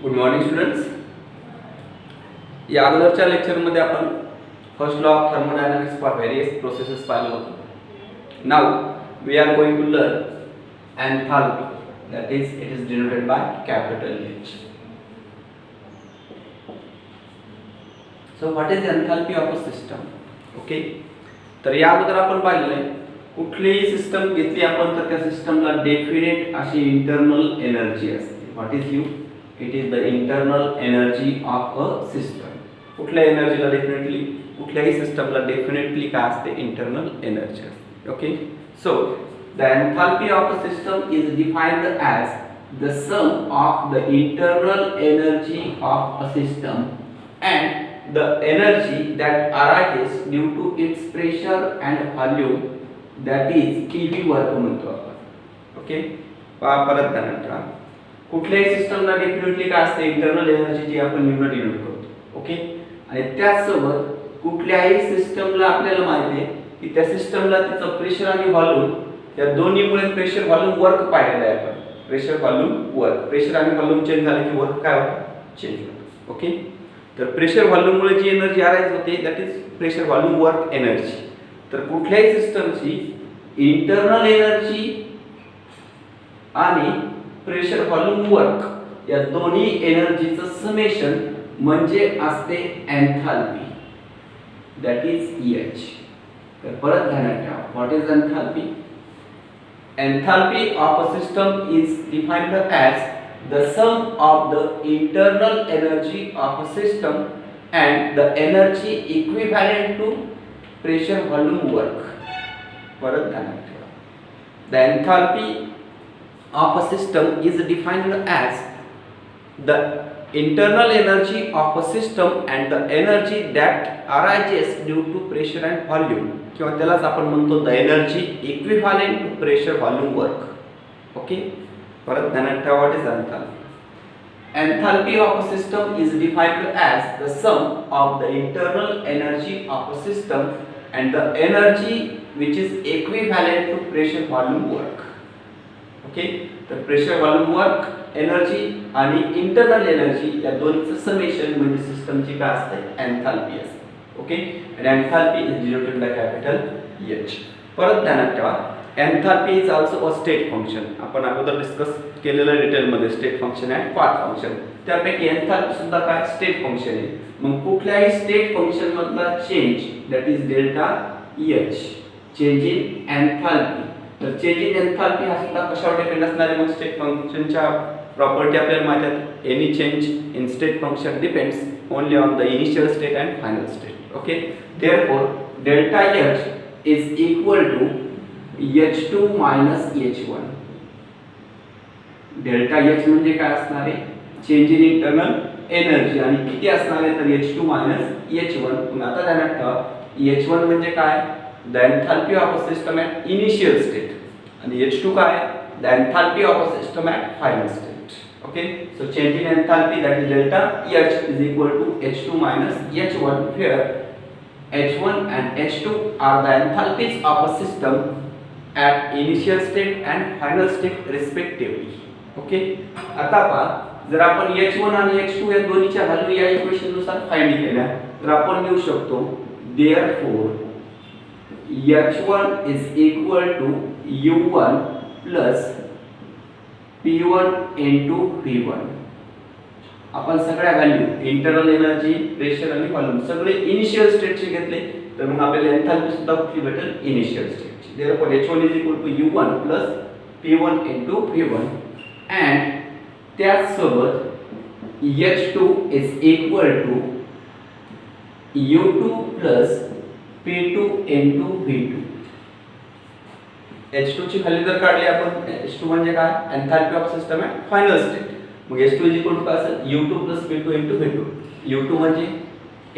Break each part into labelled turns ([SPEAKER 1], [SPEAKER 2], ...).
[SPEAKER 1] Good morning students. या अगोदरच्या लेक्चरमध्ये आपण first law of thermodynamics for various processes पाहिलं होतं. Now we are going to learn enthalpy, that is it is denoted by capital H. So what is the enthalpy of a system? Okay, तर या अगोदर आपण पाहिलेलं आहे कुठलीही system घेतली आपण तर त्या सिस्टमला डेफिनेट अशी इंटरनल एनर्जी असते. What is U? It is the internal energy of a system. कुठल्या एनर्जीला डेफिनेटली, कुठल्याही सिस्टमला डेफिनेटली काय असते? इंटरनल एनर्जी असते. Okay, so the enthalpy of a system is defined as the sum of the internal energy of a system and the energy that arises due to its pressure and volume, that is kV वर्ग म्हणतो आपण. Okay, परत ध्यानात ठेवा कुठल्याही सिस्टमला definitely काय असते? इंटरनल एनर्जी जी आपण युनिट डिनोट करतो. ओके, आणि त्याचसोबत कुठल्याही सिस्टमला आपल्याला माहिती आहे की त्या सिस्टमला त्याचं प्रेशर आणि व्हॉल्यूम या दोन्हीमुळे प्रेशर व्हॉल्यूम वर्क पाहिलेलं आहे आपण. प्रेशर व्हॉल्यूम वर्क, प्रेशर आणि व्हॉल्यूम चेंज झाले की वर्क काय होतं? चेंज होतं. ओके, तर प्रेशर व्हॉल्यूममुळे जी एनर्जी अराइज होते that is pressure volume work energy. तर कुठल्याही सिस्टमची इंटरनल एनर्जी आणि प्रेशर व्हॉल्यूम वर्क या दोन्ही एनर्जीचं समेशन म्हणजे असते एन्थाल्पी, दॅट इज H. तर परत ध्यानात ठेवा what is enthalpy? Enthalpy of a system is defined as the sum of the internal energy of a system and the energy equivalent to pressure volume work. परत ध्यानात ठेवा. The enthalpy of a system is defined as the internal energy of a system and the energy that arises due to pressure and volume, किंवा त्यालाच आपण म्हणतो the energy equivalent to pressure volume work. Okay, परत ध्यानात ठेवा what is enthalpy. Enthalpy of a system is defined as the sum of the internal energy of a system and the energy which is equivalent to pressure volume work. Okay, तर pressure volume work energy आणि internal energy या दोन्हीचं summation म्हणजे सिस्टमची काय असते? Enthalpy असते. Okay, आणि enthalpy is denoted by capital H. परत ध्यानात ठेवा enthalpy is also a state function. आपण अगोदर डिस्कस केलेलं डिटेलमध्ये स्टेट फंक्शन आणि पाथ फंक्शन, त्यापैकी एन्थाल्पी सुद्धा काय स्टेट फंक्शन आहे. मग कुठल्याही स्टेट फंक्शन मधला change that is delta H, change in enthalpy. तर चेंज इन एन्थाल्पी हा सुद्धा कशावर डिपेंड असणार आहे? मग स्टेट फंक्शनच्या प्रॉपर्टी आपल्याला माहिती आहेत. Any change in state function depends only on the initial state and final state. Okay, therefore delta H is equal to H2 minus H1. Delta H म्हणजे काय असणार आहे? चेंज इन इंटरनल एनर्जी, आणि किती असणार आहे? तर H2 minus H1. मग आता ध्यानात ठेवा H1 म्हणजे काय? The enthalpy of a system at initial state, आणि H2 काय? The enthalpy of a system at final state. Okay, so change in enthalpy that is delta H is equal to H2 minus H1, where H1 and H2 are the enthalpies of a system at initial state and final state respectively. Okay, आता पहा जर आपण H1 आणि H2 या दोन्हीच्या value या equation नुसार find केल्या तर आपण लिहू शकतो therefore H1 is equal to U1 plus P1 into V1. आपण सगळ्या व्हॅल्यू इंटरनल एनर्जी, प्रेशर आणि व्हॉल्यूम सगळे इनिशियल स्टेटचे घेतले तर मग आपल्याला एन्थाल्पी सुद्धा कुठली भेटेल? इनिशियल स्टेटची. therefore H1 is equal to U1 plus P1 into V1 and त्याचसोबत H2 is equal to U2 plus P2 into V2. H2 ची व्हॅल्यू जर काढली आपण, H2 म्हणजे काय? Enthalpy of system at final state. मग H2 is equal to काय असेल? U2 plus P2 into V2. U2 म्हणजे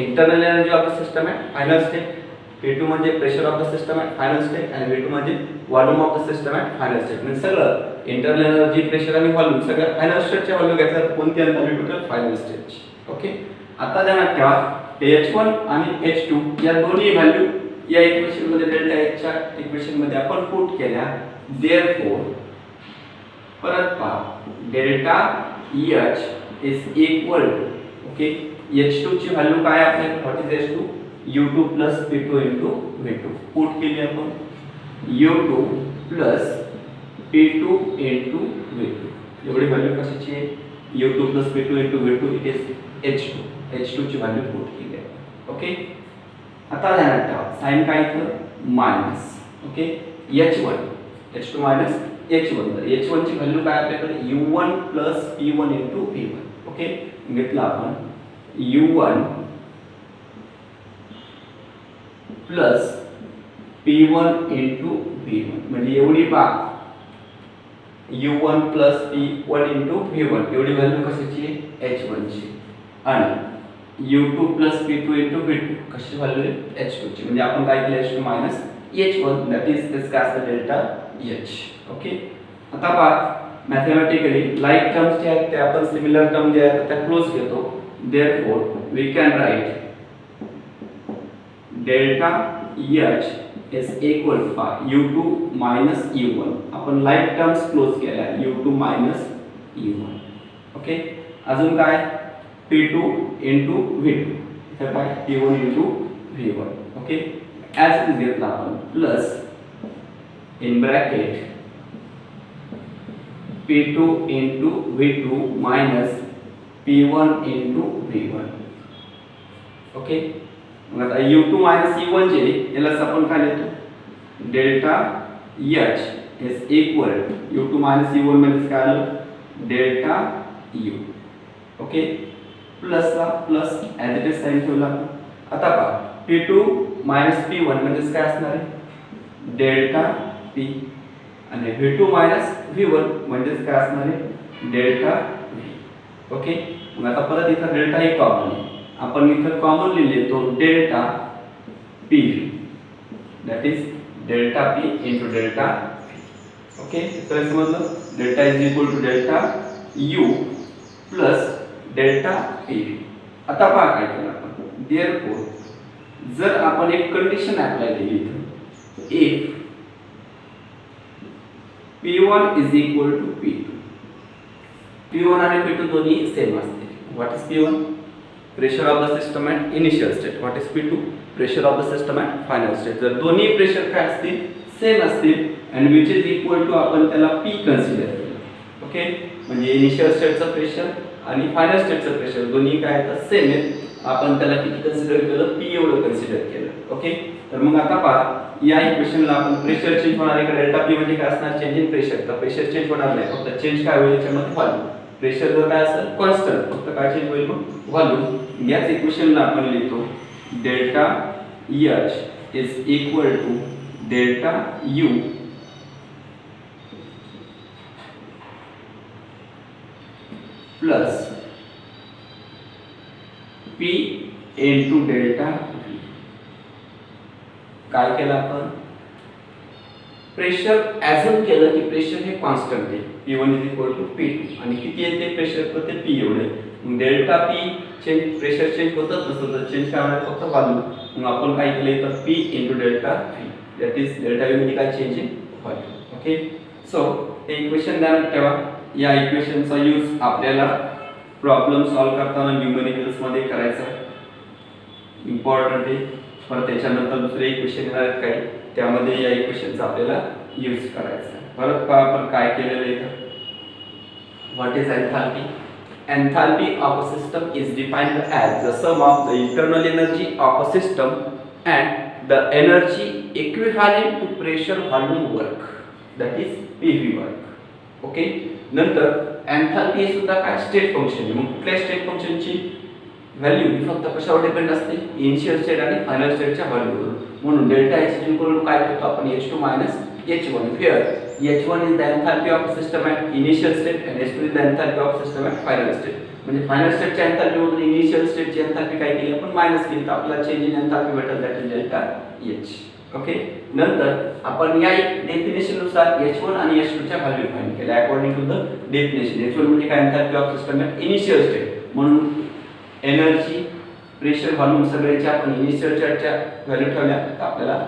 [SPEAKER 1] internal energy of the system at final state, P2 म्हणजे pressure of the system at final state, आणि V2 म्हणजे volume of the system at final state. म्हणजे सगळं internal energy, pressure आणि volume सगळं final स्टेटच्या value घेतल्यावर कोणती एन्थाल्पी भेटेल? फायनल स्टेटची. ओके, आता ध्यानात ठेवा H1 आणि H2 या दोन्ही व्हॅल्यू या इक्वेशन मध्ये डेल्टा H च्या इक्वेशन मध्ये आपण पुट केल्या. देयरफॉर परत पहा delta H is equal to okay H2 ची व्हॅल्यू काय आपल्याकडे what is H2 U2 plus P2 into V2 put केली आपण U2 plus P2 into V2 एवढी व्हॅल्यू कशाची आहे U2 plus P2 into V2 it is H2 ची value put केली आहे ओके आता ध्यानात ठेवा साइन काय इथं minus okay H1 minus H1 तर H1 ची व्हॅल्यू काय आपल्याकडे U1 plus P1 into V1 okay घेतला आपण U1 plus P1 into V1 म्हणजे एवढी भाग U1 plus P1 into V1 एवढी व्हॅल्यू कशाची आहे H1 ची आणि U2 plus P2 into V2 कशी व्हॅल्यू आहे H2 ची म्हणजे आपण काय केलं H2 minus H1 that is this gas delta H okay आता पहा मॅथेमॅटिकली लाईक टर्म्स जे आहेत ते आपण सिमिलर टर्म जे आहेत त्या क्लोज घेतो therefore we can write delta H is equal to U2 minus U1 आपण लाईक टर्म्स क्लोज केल्या U2 minus U1 ओके अजून काय P2 into V2 इथे काय P1 into V1 okay as it is घेतला आपण plus in bracket P2 into V2 minus P1 into V1 okay मग आता U2 minus U1 जे यालाच आपण काय लिहितो delta H is equal U2 minus U1 म्हणजे काय आलं डेल्टा U ओके प्लस ला plus as it is sine ठेवला आता पहा P2 minus P1 म्हणजे काय असणार आहे डेल्टा P आणि V2 minus V1 म्हणजे काय असणार आहे डेल्टा V ओके मग आता परत इथं डेल्टा एक कॉमन आहे आपण इथं कॉमनली लिहितो delta P that is delta P into delta okay तर समजलं delta is equal to delta U plus delta P आता पहा काय केलं आपण therefore जर आपण एक कंडिशन अप्लाय केली इथं if P1 is equal to P2 P1 आणि P2 दोन्ही सेम असतील what is P1 pressure of the system at initial state what is P2 pressure of the system at final state जर दोन्ही pressure काय असतील same असतील and which is equal to आपण त्याला P कन्सिडर केलं ओके म्हणजे इनिशियल स्टेटचं प्रेशर आणि फायनल स्टेटचं प्रेशर दोन्ही काय आहेत सेम आहेत आपण त्याला किती कन्सिडर केलं P एवढं कन्सिडर केलं ओके तर मग आता पहा या इक्वेशनला आपण प्रेशर चेंज होणार आहे का डेल्टा P म्हणजे काय असणार चेंज इन प्रेशर तर प्रेशर चेंज होणार नाही फक्त चेंज काय होईल याच्यामध्ये व्हॉल्यूम प्रेशर जर काय असेल कॉन्स्टंट फक्त काय चेंज होईल मग व्हॉल्यूम याच इक्वेशनला आपण लिहितो delta H is equal to delta U plus P into delta V काय केलं आपण प्रेशर ॲझ्युम केलं की प्रेशर हे कॉन्स्टंट आहे P1 is equal to P2 आणि किती येते प्रेशर तर ते P एवढे मग delta P change pressure change होतच नसतं तर चेंज काय होणार फक्त व्हॉल्यूम मग आपण काय केलं तर P into delta V that is delta V म्हणजे काय change in volume okay so हे इक्वेशन ध्यानात ठेवा या इक्वेशनचा यूज आपल्याला प्रॉब्लेम सॉल्व करताना न्यूमेरिकल्स मध्ये करायचा इम्पॉर्टंट आहे परत त्याच्यानंतर दुसरे इक्वेशन येणार आहेत काही त्यामध्ये या इक्वेशनचा आपल्याला यूज करायचा परत पहा आपण काय केलेलं आहे what is enthalpy enthalpy of a system is defined as the sum of the internal energy of a system and the energy equivalent to pressure volume work that is PV work okay नंतर enthalpy हे सुद्धा काय state function आहे मग कुठल्या state फंक्शनची value ही फक्त कशावर डिपेंड असते इनिशियल स्टेट आणि फायनल स्टेटच्या व्हॅल्यूवर म्हणून डेल्टा H इक्वल टू काय करतो आपण H2 H1 here H1 is the enthalpy of the system at initial state and H2 is the enthalpy of the system at final state म्हणजे final स्टेटच्या enthalpy मधून initial स्टेटची enthalpy काय केली आपण मायनस केली तर आपल्याला चेंज इन एन्थाल्पी भेटेल that is delta H okay नंतर आपण या डेफिनेशन नुसार H1 आणि H2 च्या व्हॅल्यू फाइंड केल्या according to the definition H1 म्हणजे काय enthalpy of system at initial state म्हणून एनर्जी प्रेशर व्हॉल्यूम सगळ्याच्या आपण इनिशियल स्टेटच्या व्हॅल्यू ठेवल्या तर आपल्याला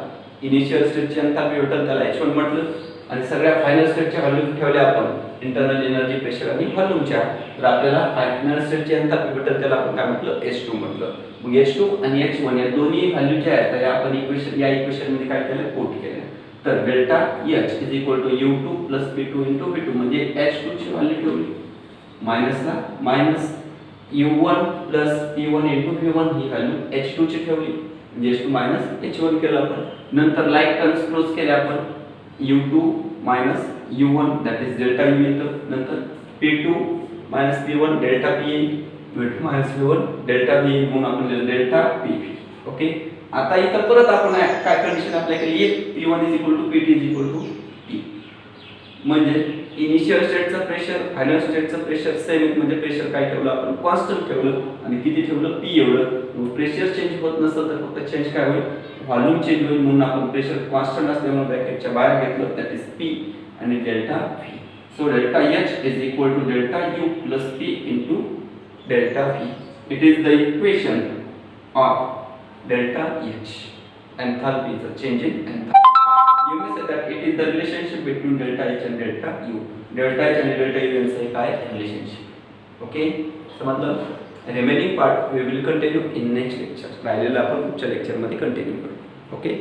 [SPEAKER 1] इनिशियल स्टेटची एन्थाल्पी भेटेल त्याला H1 म्हटलं आणि सगळ्या फायनल स्टेटच्या व्हॅल्यू ठेवल्या आपण इंटरनल एनर्जी, प्रेशर आणि व्हॉल्यूमच्या, तर आपल्याला फायनल स्टेटची एंथॅल्पी भेटेल, त्याला आपण काय म्हटलं H2 म्हटलं. मग H2 आणि H1 या दोन्ही व्हॅल्यू ज्या आहेत त्या आपण या इक्वेशन मध्ये काय केलं, पुट केलं. तर delta H is equal to U2 plus P2 into V2 म्हणजे H2 ची व्हॅल्यू ठेवली, मायनसला minus U1 plus P1 into V1 ही व्हॅल्यू H2 ची ठेवली म्हणजे H2 मायनस H1 केलं आपण. नंतर लाईक टर्म्स क्लोज केले आपण, U2 minus U1 that is delta U येतं. नंतर P2 minus P1 delta P V2 minus V1 delta V म्हणून आपण लिहिलं डेल्टा P. ओके, आता इथं परत आपण काय कंडिशन अप्लाय केली, P1 is equal to P2 is equal to P. म्हणजे इनिशियल स्टेटचं प्रेशर, फायनल स्टेटचं प्रेशर सेम, म्हणजे प्रेशर काय ठेवलं आपण, कॉन्स्टंट ठेवलं. आणि किती ठेवलं, P एवढं. प्रेशर चेंज होत नसेल तर फक्त चेंज काय होईल, व्हॉल्यूम चेंज होईल, म्हणून आपण प्रेशर कॉन्स्टंट असल्यामुळे ब्रॅकेटच्या बाहेर घेतलं, दॅट इज P आणि delta V. So delta H is equal to delta U plus P into delta V. It is the equation of delta H, enthalpy is a change in enthalpy. You may say that it is the relationship between delta H and delta U. Delta H and delta U यांचं काय relationship. Okay, समजलं. Remaining part we will continue in next lecture. राहिलेलं आपण पुढच्या lecture मध्ये continue करू. Okay.